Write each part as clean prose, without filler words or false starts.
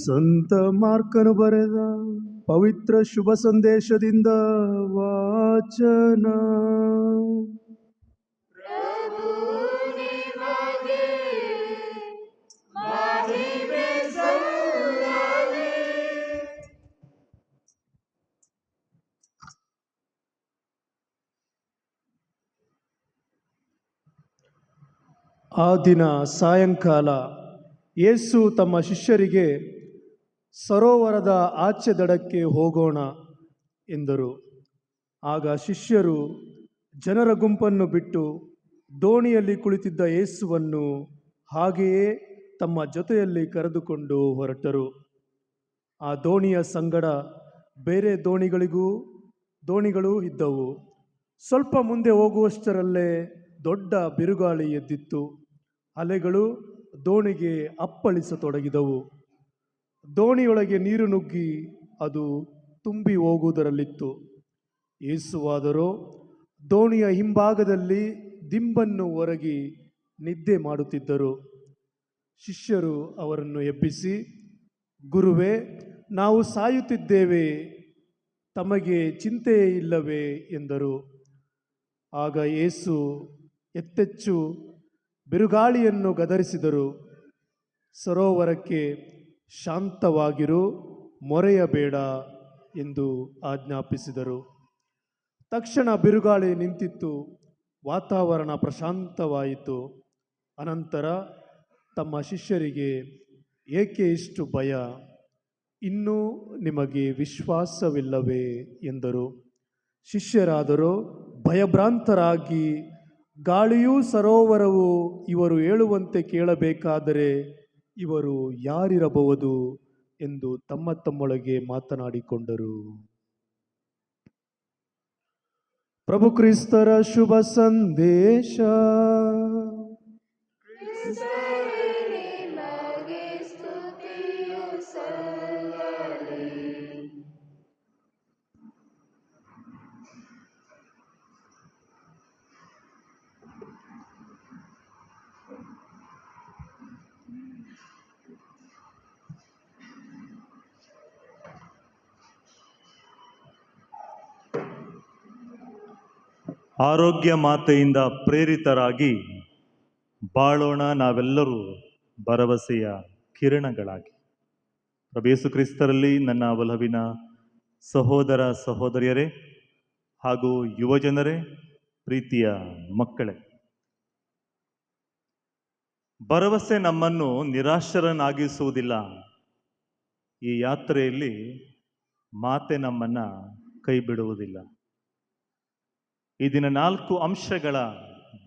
ಸಂತ ಮಾರ್ಕನು ಬರೆದ ಪವಿತ್ರ ಶುಭ ಸಂದೇಶದಿಂದ ವಾಚನ. ಆ ದಿನ ಸಾಯಂಕಾಲ ಯೇಸು ತಮ್ಮ ಶಿಷ್ಯರಿಗೆ ಸರೋವರದ ಆಚೆ ದಡಕ್ಕೆ ಹೋಗೋಣ ಎಂದರು. ಆಗ ಶಿಷ್ಯರು ಜನರ ಗುಂಪನ್ನು ಬಿಟ್ಟು ದೋಣಿಯಲ್ಲಿ ಕುಳಿತಿದ್ದ ಯೇಸುವನ್ನು ಹಾಗೆಯೇ ತಮ್ಮ ಜೊತೆಯಲ್ಲಿ ಕರೆದುಕೊಂಡು ಹೊರಟರು. ಆ ದೋಣಿಯ ಸಂಗಡ ಬೇರೆ ದೋಣಿಗಳು ಇದ್ದವು. ಸ್ವಲ್ಪ ಮುಂದೆ ಹೋಗುವಷ್ಟರಲ್ಲೇ ದೊಡ್ಡ ಬಿರುಗಾಳಿ ಎದ್ದಿತ್ತು. ಅಲೆಗಳು ದೋಣಿಗೆ ಅಪ್ಪಳಿಸತೊಡಗಿದವು. ದೋಣಿಯೊಳಗೆ ನೀರು ನುಗ್ಗಿ ಅದು ತುಂಬಿ ಹೋಗುವುದರಲ್ಲಿತ್ತು. ಯೇಸುವಾದರೋ ದೋಣಿಯ ಹಿಂಭಾಗದಲ್ಲಿ ದಿಂಬನ್ನು ಒರಗಿ ನಿದ್ದೆ ಮಾಡುತ್ತಿದ್ದರು. ಶಿಷ್ಯರು ಅವರನ್ನು ಎಬ್ಬಿಸಿ, ಗುರುವೇ, ನಾವು ಸಾಯುತ್ತಿದ್ದೇವೆ, ತಮಗೆ ಚಿಂತೆಯೇ ಇಲ್ಲವೇ ಎಂದರು. ಆಗ ಯೇಸು ಎತ್ತೆಚ್ಚು ಬಿರುಗಾಳಿಯನ್ನು ಗದರಿಸಿದರು. ಸರೋವರಕ್ಕೆ ಶಾಂತವಾಗಿರು, ಮೊರೆಯಬೇಡ ಎಂದು ಆಜ್ಞಾಪಿಸಿದರು. ತಕ್ಷಣ ಬಿರುಗಾಳಿ ನಿಂತಿತ್ತು, ವಾತಾವರಣ ಪ್ರಶಾಂತವಾಯಿತು. ಅನಂತರ ತಮ್ಮ ಶಿಷ್ಯರಿಗೆ, ಏಕೆ ಇಷ್ಟು ಭಯ? ಇನ್ನೂ ನಿಮಗೆ ವಿಶ್ವಾಸವಿಲ್ಲವೇ ಎಂದರು. ಶಿಷ್ಯರಾದರೂ ಭಯಭ್ರಾಂತರಾಗಿ, ಗಾಳಿಯೂ ಸರೋವರವು ಇವರು ಹೇಳುವಂತೆ ಕೇಳಬೇಕಾದರೆ ಇವರು ಯಾರಿರಬಹುದು ಎಂದು ತಮ್ಮೊಳಗೆ ಮಾತನಾಡಿಕೊಂಡರು. ಪ್ರಭು ಕ್ರಿಸ್ತರ ಶುಭ ಸಂದೇಶ. ಆರೋಗ್ಯ ಮಾತೆಯಿಂದ ಪ್ರೇರಿತರಾಗಿ ಬಾಳೋಣ ನಾವೆಲ್ಲರೂ ಭರವಸೆಯ ಕಿರಣಗಳಾಗಿ. ಪ್ರಭು ಯೇಸು ಕ್ರಿಸ್ತರಲ್ಲಿ ನನ್ನ ಒಲವಿನ ಸಹೋದರ ಸಹೋದರಿಯರೇ ಹಾಗೂ ಯುವಜನರೇ, ಪ್ರೀತಿಯ ಮಕ್ಕಳೇ, ಭರವಸೆ ನಮ್ಮನ್ನು ನಿರಾಶರನ್ನಾಗಿಸುವುದಿಲ್ಲ. ಈ ಯಾತ್ರೆಯಲ್ಲಿ ಮಾತೆ ನಮ್ಮನ್ನು ಕೈ ಬಿಡುವುದಿಲ್ಲ. ಈ ದಿನ 4 ಅಂಶಗಳ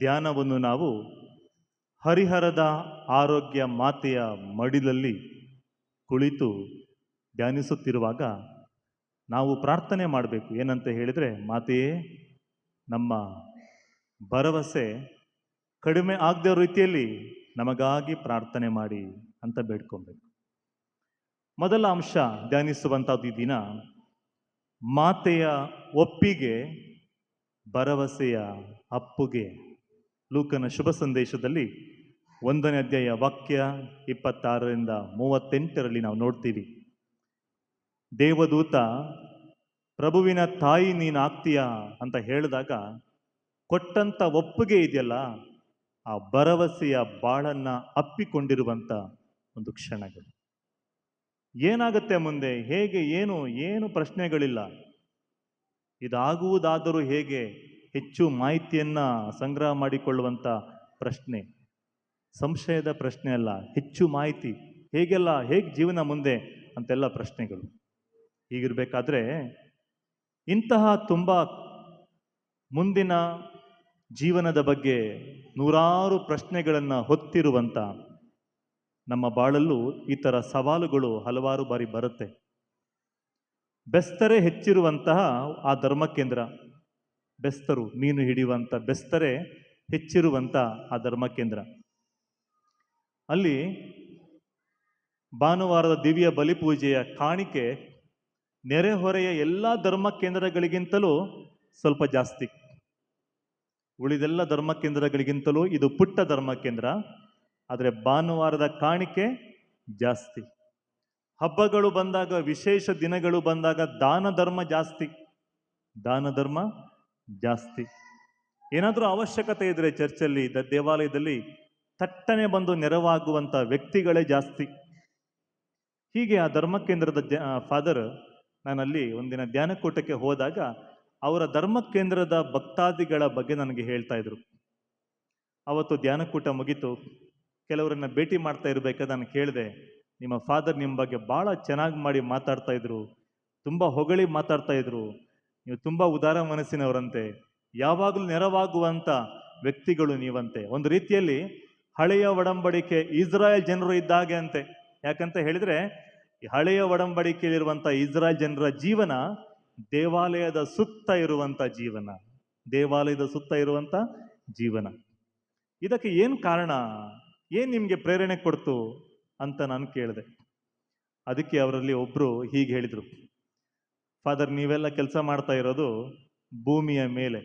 ಧ್ಯಾನವನ್ನು ನಾವು ಹರಿಹರದ ಆರೋಗ್ಯ ಮಾತೆಯ ಮಡಿಲಲ್ಲಿ ಕುಳಿತು ಧ್ಯಾನಿಸುತ್ತಿರುವಾಗ ನಾವು ಪ್ರಾರ್ಥನೆ ಮಾಡಬೇಕು. ಏನಂತ ಹೇಳಿದರೆ, ಮಾತೆಯೇ, ನಮ್ಮ ಭರವಸೆ ಕಡಿಮೆ ಆಗದ ರೀತಿಯಲ್ಲಿ ನಮಗಾಗಿ ಪ್ರಾರ್ಥನೆ ಮಾಡಿ ಅಂತ ಬೇಡ್ಕೊಬೇಕು. ಮೊದಲ ಅಂಶ ಧ್ಯಾನಿಸುವಂಥದ್ದು ಈ ದಿನ ಮಾತೆಯ ಒಪ್ಪಿಗೆ, ಭರವಸೆಯ ಅಪ್ಪುಗೆ. ಲೂಕನ ಶುಭ ಸಂದೇಶದಲ್ಲಿ 1ನೇ ಅಧ್ಯಾಯ ವಾಕ್ಯ 26ರಿಂದ 38ರಲ್ಲಿ ನಾವು ನೋಡ್ತೀವಿ. ದೇವದೂತ ಪ್ರಭುವಿನ ತಾಯಿ ನೀನು ಆಗ್ತೀಯಾ ಅಂತ ಹೇಳಿದಾಗ ಕೊಟ್ಟಂತ ಒಪ್ಪಿಗೆ ಇದೆಯಲ್ಲ, ಆ ಭರವಸೆಯ ಬಾಳನ್ನ ಅಪ್ಪಿಕೊಂಡಿರುವಂತ ಒಂದು ಕ್ಷಣಗಳು. ಏನಾಗುತ್ತೆ ಮುಂದೆ, ಹೇಗೆ, ಏನು ಪ್ರಶ್ನೆಗಳಿಲ್ಲ. ಇದಾಗುವುದಾದರೂ ಹೇಗೆ, ಹೆಚ್ಚು ಮಾಹಿತಿಯನ್ನ ಸಂಗ್ರಹ ಮಾಡಿಕೊಳ್ಳುವಂಥ ಪ್ರಶ್ನೆ, ಸಂಶಯದ ಪ್ರಶ್ನೆ ಅಲ್ಲ, ಹೆಚ್ಚು ಮಾಹಿತಿ, ಹೇಗೆ ಜೀವನ ಮುಂದೆ ಅಂತೆಲ್ಲ ಪ್ರಶ್ನೆಗಳು. ಹೀಗಿರ್ಬೇಕಾದ್ರೆ ಇಂತಹ ತುಂಬ ಮುಂದಿನ ಜೀವನದ ಬಗ್ಗೆ ನೂರಾರು ಪ್ರಶ್ನೆಗಳನ್ನು ಹೊತ್ತಿರುವಂಥ ನಮ್ಮ ಬಾಳಲ್ಲೂ ಈ ಥರ ಸವಾಲುಗಳು ಹಲವಾರು ಬಾರಿ ಬರುತ್ತೆ. ಬೆಸ್ತರೆ ಹೆಚ್ಚಿರುವಂತಹ ಆ ಧರ್ಮ ಕೇಂದ್ರ, ಬೆಸ್ತರು ಮೀನು ಹಿಡಿಯುವಂಥ ಬೆಸ್ತರೆ ಹೆಚ್ಚಿರುವಂಥ ಆ ಧರ್ಮ ಕೇಂದ್ರ, ಅಲ್ಲಿ ಭಾನುವಾರದ ದಿವ್ಯ ಬಲಿಪೂಜೆಯ ಕಾಣಿಕೆ ನೆರೆಹೊರೆಯ ಎಲ್ಲ ಧರ್ಮ ಕೇಂದ್ರಗಳಿಗಿಂತಲೂ ಸ್ವಲ್ಪ ಜಾಸ್ತಿ. ಉಳಿದೆಲ್ಲ ಧರ್ಮ ಕೇಂದ್ರಗಳಿಗಿಂತಲೂ ಇದು ಪುಟ್ಟ ಧರ್ಮ ಕೇಂದ್ರ, ಆದರೆ ಭಾನುವಾರದ ಕಾಣಿಕೆ ಜಾಸ್ತಿ. ಹಬ್ಬಗಳು ಬಂದಾಗ, ವಿಶೇಷ ದಿನಗಳು ಬಂದಾಗ ದಾನ ಧರ್ಮ ಜಾಸ್ತಿ. ದಾನ ಧರ್ಮ ಜಾಸ್ತಿ. ಏನಾದರೂ ಅವಶ್ಯಕತೆ ಇದ್ರೆ ಚರ್ಚಲ್ಲಿ, ದೇವಾಲಯದಲ್ಲಿ ತಟ್ಟನೆ ಬಂದು ನೆರವಾಗುವಂಥ ವ್ಯಕ್ತಿಗಳೇ ಜಾಸ್ತಿ. ಹೀಗೆ ಆ ಧರ್ಮ ಕೇಂದ್ರದ ಫಾದರ್, ನಾನಲ್ಲಿ ಒಂದಿನ ಧ್ಯಾನಕೂಟಕ್ಕೆ ಹೋದಾಗ ಅವರ ಧರ್ಮ ಕೇಂದ್ರದ ಭಕ್ತಾದಿಗಳ ಬಗ್ಗೆ ನನಗೆ ಹೇಳ್ತಾ ಇದ್ರು. ಅವತ್ತು ಧ್ಯಾನಕೂಟ ಮುಗೀತು, ಕೆಲವರನ್ನ ಭೇಟಿ ಮಾಡ್ತಾ ಇರಬೇಕಾದ್ರೆ ನಾನು ಕೇಳಿದೆ, ನಿಮ್ಮ ಫಾದರ್ ನಿಮ್ಮ ಬಗ್ಗೆ ಭಾಳ ಚೆನ್ನಾಗಿ ಮಾಡಿ ಮಾತಾಡ್ತಾ ಇದ್ರು, ತುಂಬ ಹೊಗಳಿ ಮಾತಾಡ್ತಾ ಇದ್ರು, ನೀವು ತುಂಬ ಉದಾರ ಮನಸ್ಸಿನವರಂತೆ, ಯಾವಾಗಲೂ ನೆರವಾಗುವಂಥ ವ್ಯಕ್ತಿಗಳು ನೀವಂತೆ. ಒಂದು ರೀತಿಯಲ್ಲಿ ಹಳೆಯ ಒಡಂಬಡಿಕೆ ಇಸ್ರಾಯೇಲ್ ಜನರು ಇದ್ದಾಗೆ ಅಂತೆ. ಯಾಕಂತ ಹೇಳಿದ್ರೆ ಈ ಹಳೆಯ ಒಡಂಬಡಿಕೆಯಲ್ಲಿರುವಂಥ ಇಸ್ರಾಯೇಲ್ ಜನರ ಜೀವನ ದೇವಾಲಯದ ಸುತ್ತ ಇರುವಂಥ ಜೀವನ, ದೇವಾಲಯದ ಸುತ್ತ ಇರುವಂಥ ಜೀವನ. ಇದಕ್ಕೆ ಏನು ಕಾರಣ, ಏನು ನಿಮಗೆ ಪ್ರೇರಣೆ ಕೊಡ್ತು ಅಂತ ನಾನು ಕೇಳಿದೆ. ಅದಕ್ಕೆ ಅವರಲ್ಲಿ ಒಬ್ಬರು ಹೀಗೆ ಹೇಳಿದರು, ಫಾದರ್, ನೀವೆಲ್ಲ ಕೆಲಸ ಮಾಡ್ತಾ ಇರೋದು ಭೂಮಿಯ ಮೇಲೆ,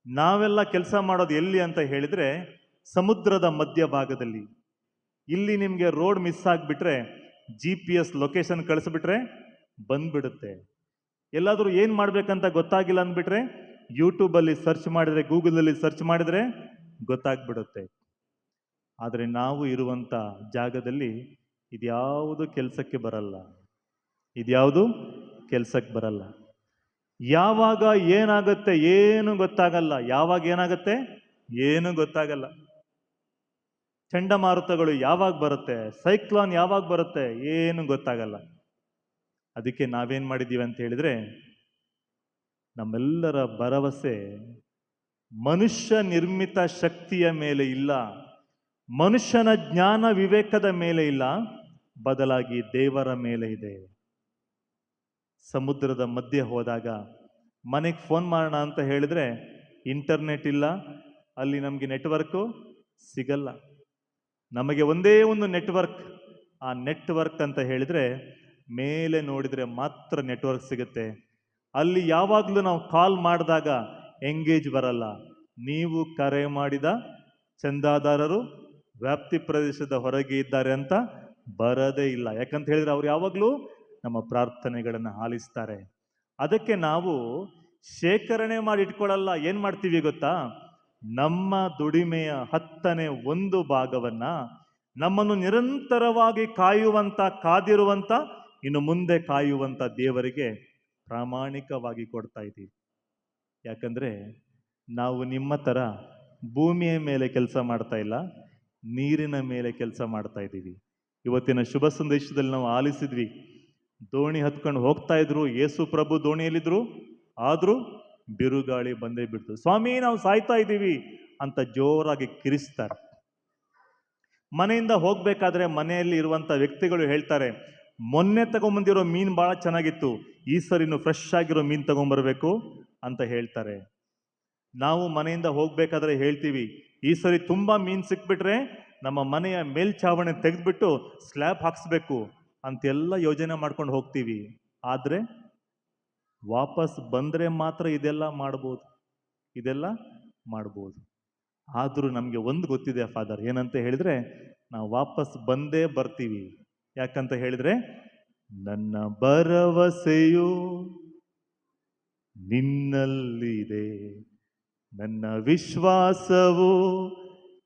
ನಾವೆಲ್ಲ ಕೆಲಸ ಮಾಡೋದು ಎಲ್ಲಿ ಅಂತ ಹೇಳಿದರೆ ಸಮುದ್ರದ ಮಧ್ಯಭಾಗದಲ್ಲಿ. ಇಲ್ಲಿ ನಿಮಗೆ ರೋಡ್ ಮಿಸ್ ಆಗಿಬಿಟ್ರೆ GPS ಲೊಕೇಶನ್ ಕಳಿಸ್ಬಿಟ್ರೆ ಬಂದ್ಬಿಡುತ್ತೆ. ಎಲ್ಲಾದರೂ ಏನು ಮಾಡಬೇಕಂತ ಗೊತ್ತಾಗಿಲ್ಲ ಅಂದ್ಬಿಟ್ರೆ ಯೂಟ್ಯೂಬಲ್ಲಿ ಸರ್ಚ್ ಮಾಡಿದರೆ, ಗೂಗಲಲ್ಲಿ ಸರ್ಚ್ ಮಾಡಿದರೆ ಗೊತ್ತಾಗ್ಬಿಡುತ್ತೆ. ಆದರೆ ನಾವು ಇರುವಂಥ ಜಾಗದಲ್ಲಿ ಇದ್ಯಾವುದು ಕೆಲಸಕ್ಕೆ ಬರಲ್ಲ, ಇದ್ಯಾವುದು ಕೆಲಸಕ್ಕೆ ಬರಲ್ಲ. ಯಾವಾಗ ಏನಾಗುತ್ತೆ ಏನು ಗೊತ್ತಾಗಲ್ಲ, ಯಾವಾಗ ಏನಾಗುತ್ತೆ ಏನು ಗೊತ್ತಾಗಲ್ಲ. ಚಂಡಮಾರುತಗಳು ಯಾವಾಗ ಬರುತ್ತೆ, ಸೈಕ್ಲಾನ್ ಯಾವಾಗ ಬರುತ್ತೆ, ಏನು ಗೊತ್ತಾಗಲ್ಲ. ಅದಕ್ಕೆ ನಾವೇನು ಮಾಡಿದ್ದೀವಿ ಅಂತ ಹೇಳಿದರೆ, ನಮ್ಮೆಲ್ಲರ ಭರವಸೆ ಮನುಷ್ಯ ನಿರ್ಮಿತ ಶಕ್ತಿಯ ಮೇಲೆ ಇಲ್ಲ, ಮನುಷ್ಯನ ಜ್ಞಾನ ವಿವೇಕದ ಮೇಲೆ ಇಲ್ಲ, ಬದಲಾಗಿ ದೇವರ ಮೇಲೆ ಇದೆ. ಸಮುದ್ರದ ಮಧ್ಯೆ ಹೋದಾಗ ಮನೆಗೆ ಫೋನ್ ಮಾಡೋಣ ಅಂತ ಹೇಳಿದ್ರೆ ಇಂಟರ್ನೆಟ್ ಇಲ್ಲ, ಅಲ್ಲಿ ನಮಗೆ ನೆಟ್ವರ್ಕು ಸಿಗಲ್ಲ. ನಮಗೆ ಒಂದೇ ಒಂದು ನೆಟ್ವರ್ಕ್, ಆ ನೆಟ್ವರ್ಕ್ ಅಂತ ಹೇಳಿದರೆ ಮೇಲೆ ನೋಡಿದರೆ ಮಾತ್ರ ನೆಟ್ವರ್ಕ್ ಸಿಗುತ್ತೆ. ಅಲ್ಲಿ ಯಾವಾಗಲೂ ನಾವು ಕಾಲ್ ಮಾಡಿದಾಗ ಎಂಗೇಜ್ ಬರಲ್ಲ. ನೀವು ಕರೆ ಮಾಡಿದ ಚಂದಾದಾರರು ವ್ಯಾಪ್ತಿ ಪ್ರದೇಶದ ಹೊರಗೆ ಇದ್ದಾರೆ ಅಂತ ಬರದೇ ಇಲ್ಲ. ಯಾಕಂತ ಹೇಳಿದ್ರೆ ಅವ್ರು ಯಾವಾಗಲೂ ನಮ್ಮ ಪ್ರಾರ್ಥನೆಗಳನ್ನು ಆಲಿಸ್ತಾರೆ. ಅದಕ್ಕೆ ನಾವು ಶೇಖರಣೆ ಮಾಡಿ ಇಟ್ಕೊಳ್ಳಲ್ಲ. ಏನು ಮಾಡ್ತೀವಿ ಗೊತ್ತಾ, ನಮ್ಮ ದುಡಿಮೆಯ 1/10 ಭಾಗವನ್ನು ನಮ್ಮನ್ನು ನಿರಂತರವಾಗಿ ಕಾಯುವಂಥ, ಕಾದಿರುವಂಥ, ಇನ್ನು ಮುಂದೆ ಕಾಯುವಂಥ ದೇವರಿಗೆ ಪ್ರಾಮಾಣಿಕವಾಗಿ ಕೊಡ್ತಾ ಇದ್ದೀವಿ. ಯಾಕಂದರೆ ನಾವು ನಿಮ್ಮ ಥರ ಭೂಮಿಯ ಮೇಲೆ ಕೆಲಸ ಮಾಡ್ತಾ ಇಲ್ಲ, ನೀರಿನ ಮೇಲೆ ಕೆಲಸ ಮಾಡ್ತಾ ಇದ್ದೀವಿ. ಇವತ್ತಿನ ಶುಭ ಸಂದೇಶದಲ್ಲಿ ನಾವು ಆಲಿಸಿದ್ವಿ, ದೋಣಿ ಹತ್ಕೊಂಡು ಹೋಗ್ತಾ ಇದ್ರು, ಯೇಸು ಪ್ರಭು ದೋಣಿಯಲ್ಲಿದ್ರು, ಆದರೂ ಬಿರುಗಾಳಿ ಬಂದೇ ಬಿಡ್ತು. ಸ್ವಾಮಿ ನಾವು ಸಾಯ್ತಾ ಇದ್ದೀವಿ ಅಂತ ಜೋರಾಗಿ ಕಿರಿಸ್ತಾರೆ. ಮನೆಯಿಂದ ಹೋಗ್ಬೇಕಾದ್ರೆ ಮನೆಯಲ್ಲಿ ಇರುವಂಥ ವ್ಯಕ್ತಿಗಳು ಹೇಳ್ತಾರೆ, ಮೊನ್ನೆ ತಗೊಂಬಂದಿರೋ ಮೀನು ಭಾಳ ಚೆನ್ನಾಗಿತ್ತು, ಈ ಸರಿನು ಫ್ರೆಶ್ ಆಗಿರೋ ಮೀನು ತಗೊಂಬರ್ಬೇಕು ಅಂತ ಹೇಳ್ತಾರೆ. ನಾವು ಮನೆಯಿಂದ ಹೋಗ್ಬೇಕಾದ್ರೆ ಹೇಳ್ತೀವಿ, ಈ ಸರಿ ತುಂಬ ಮೀನು ಸಿಕ್ಬಿಟ್ರೆ ನಮ್ಮ ಮನೆಯ ಮೇಲ್ಛಾವಣಿ ತೆಗೆದ್ಬಿಟ್ಟು ಸ್ಲ್ಯಾಬ್ ಹಾಕ್ಸ್ಬೇಕು ಅಂತೆಲ್ಲ ಯೋಜನೆ ಮಾಡ್ಕೊಂಡು ಹೋಗ್ತೀವಿ. ಆದರೆ ವಾಪಸ್ ಬಂದರೆ ಮಾತ್ರ ಇದೆಲ್ಲ ಮಾಡ್ಬೋದು, ಇದೆಲ್ಲ ಮಾಡ್ಬೋದು. ಆದರೂ ನಮಗೆ ಒಂದು ಗೊತ್ತಿದೆ ಫಾದರ್, ಏನಂತ ಹೇಳಿದರೆ ನಾವು ವಾಪಸ್ ಬಂದೇ ಬರ್ತೀವಿ. ಯಾಕಂತ ಹೇಳಿದರೆ ನನ್ನ ಭರವಸೆಯು ನಿನ್ನಲ್ಲಿದೆ, ನನ್ನ ವಿಶ್ವಾಸವು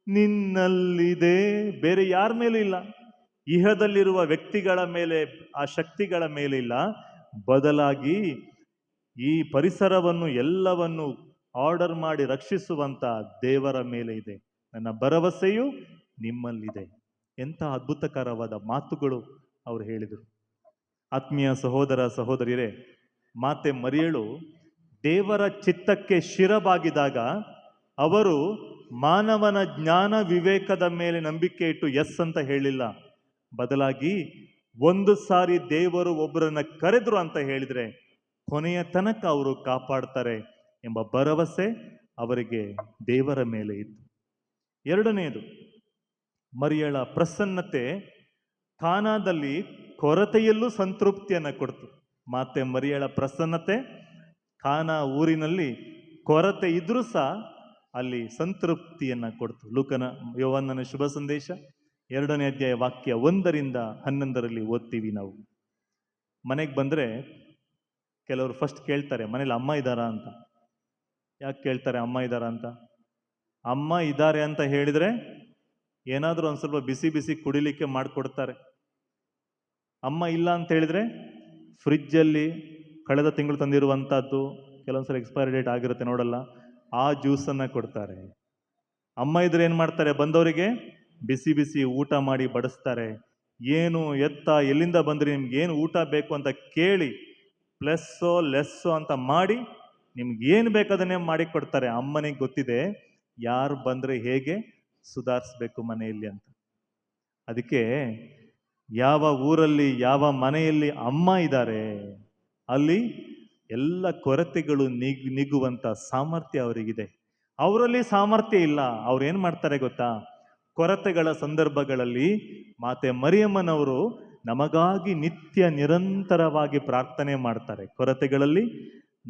ನಿನ್ನಲ್ಲಿದೆ. ಬೇರೆ ಯಾರ ಮೇಲೂ ಇಲ್ಲ, ಇಹದಲ್ಲಿರುವ ವ್ಯಕ್ತಿಗಳ ಮೇಲೆ, ಆ ಶಕ್ತಿಗಳ ಮೇಲೆ ಇಲ್ಲ, ಬದಲಾಗಿ ಈ ಪರಿಸರವನ್ನು ಎಲ್ಲವನ್ನು ಆರ್ಡರ್ ಮಾಡಿ ರಕ್ಷಿಸುವಂಥ ದೇವರ ಮೇಲೆ ಇದೆ. ನನ್ನ ಭರವಸೆಯು ನಿಮ್ಮಲ್ಲಿದೆ. ಎಂಥ ಅದ್ಭುತಕರವಾದ ಮಾತುಗಳು ಅವರು ಹೇಳಿದರು. ಆತ್ಮೀಯ ಸಹೋದರ ಸಹೋದರಿಯರೇ, ಮಾತೆ ಮರಿಯಳು ದೇವರ ಚಿತ್ತಕ್ಕೆ ಶಿರಬಾಗಿದಾಗ ಅವರು ಮಾನವನ ಜ್ಞಾನ ವಿವೇಕದ ಮೇಲೆ ನಂಬಿಕೆ ಇಟ್ಟು ಎಸ್ ಅಂತ ಹೇಳಿಲ್ಲ, ಬದಲಾಗಿ ಒಂದು ಸಾರಿ ದೇವರು ಒಬ್ಬರನ್ನ ಕರೆದ್ರು ಅಂತ ಹೇಳಿದರೆ ಕೊನೆಯ ತನಕ ಅವರು ಕಾಪಾಡ್ತಾರೆ ಎಂಬ ಭರವಸೆ ಅವರಿಗೆ ದೇವರ ಮೇಲೆ ಇತ್ತು. ಎರಡನೆಯದು, ಮರಿಯಳ ಪ್ರಸನ್ನತೆ ಕಾನಾದಲ್ಲಿ ಕೊರತೆಯಲ್ಲೂ ಸಂತೃಪ್ತಿಯನ್ನು ಕೊಡ್ತು. ಮಾತೆ ಮರಿಯಳ ಪ್ರಸನ್ನತೆ ಕಾನಾ ಊರಿನಲ್ಲಿ ಕೊರತೆ ಇದ್ರೂ ಸಹ ಅಲ್ಲಿ ಸಂತೃಪ್ತಿಯನ್ನು ಕೊಡ್ತು. ಯೋಹನ್ನನ ಶುಭ ಸಂದೇಶ 2ನೇ ಅಧ್ಯಾಯ ವಾಕ್ಯ 1-11 ಓದ್ತೀವಿ ನಾವು. ಮನೆಗೆ ಬಂದರೆ ಕೆಲವರು ಫಸ್ಟ್ ಕೇಳ್ತಾರೆ, ಮನೇಲಿ ಅಮ್ಮ ಇದ್ದಾರಾ ಅಂತ. ಯಾಕೆ ಕೇಳ್ತಾರೆ ಅಮ್ಮ ಇದ್ದಾರಾ ಅಂತ? ಅಮ್ಮ ಇದ್ದಾರೆ ಅಂತ ಹೇಳಿದರೆ ಏನಾದರೂ ಒಂದು ಸ್ವಲ್ಪ ಬಿಸಿ ಬಿಸಿ ಕುಡಿಲಿಕ್ಕೆ ಮಾಡಿಕೊಡ್ತಾರೆ. ಅಮ್ಮ ಇಲ್ಲ ಅಂತ ಹೇಳಿದರೆ ಫ್ರಿಜ್ಜಲ್ಲಿ ಕಳೆದ ತಿಂಗಳು ತಂದಿರುವಂಥದ್ದು, ಕೆಲವೊಂದ್ಸಲ ಎಕ್ಸ್ಪೈರಿ ಡೇಟ್ ಆಗಿರುತ್ತೆ ನೋಡಲ್ಲ, ಆ ಜ್ಯೂಸನ್ನು ಕೊಡ್ತಾರೆ. ಅಮ್ಮ ಇದ್ರೆ ಏನು ಮಾಡ್ತಾರೆ? ಬಂದವರಿಗೆ ಬಿಸಿ ಬಿಸಿ ಊಟ ಮಾಡಿ ಬಡಿಸ್ತಾರೆ. ಏನು ಎತ್ತ ಎಲ್ಲಿಂದ ಬಂದ್ರಿ, ನಿಮ್ಗೆ ಏನು ಊಟ ಬೇಕು ಅಂತ ಕೇಳಿ ಪ್ಲಸ್ಸೋ ಲೆಸ್ಸೋ ಅಂತ ಮಾಡಿ ನಿಮ್ಗೆ ಏನು ಬೇಕಾದನ್ನೇ ಮಾಡಿ ಕೊಡ್ತಾರೆ. ಅಮ್ಮನಿಗೆ ಗೊತ್ತಿದೆ ಯಾರು ಬಂದರೆ ಹೇಗೆ ಸುಧಾರಿಸ್ಬೇಕು ಮನೆಯಲ್ಲಿ ಅಂತ. ಅದಕ್ಕೆ ಯಾವ ಊರಲ್ಲಿ ಯಾವ ಮನೆಯಲ್ಲಿ ಅಮ್ಮ ಇದ್ದಾರೆ ಅಲ್ಲಿ ಎಲ್ಲ ಕೊರತೆಗಳು ನಿಗುವಂಥ ಸಾಮರ್ಥ್ಯ ಅವರಿಗಿದೆ. ಅವರಲ್ಲಿ ಸಾಮರ್ಥ್ಯ ಇಲ್ಲ. ಅವ್ರು ಏನು ಮಾಡ್ತಾರೆ ಗೊತ್ತಾ? ಕೊರತೆಗಳ ಸಂದರ್ಭಗಳಲ್ಲಿ ಮಾತೆ ಮರಿಯಮ್ಮನವರು ನಮಗಾಗಿ ನಿತ್ಯ ನಿರಂತರವಾಗಿ ಪ್ರಾರ್ಥನೆ ಮಾಡ್ತಾರೆ. ಕೊರತೆಗಳಲ್ಲಿ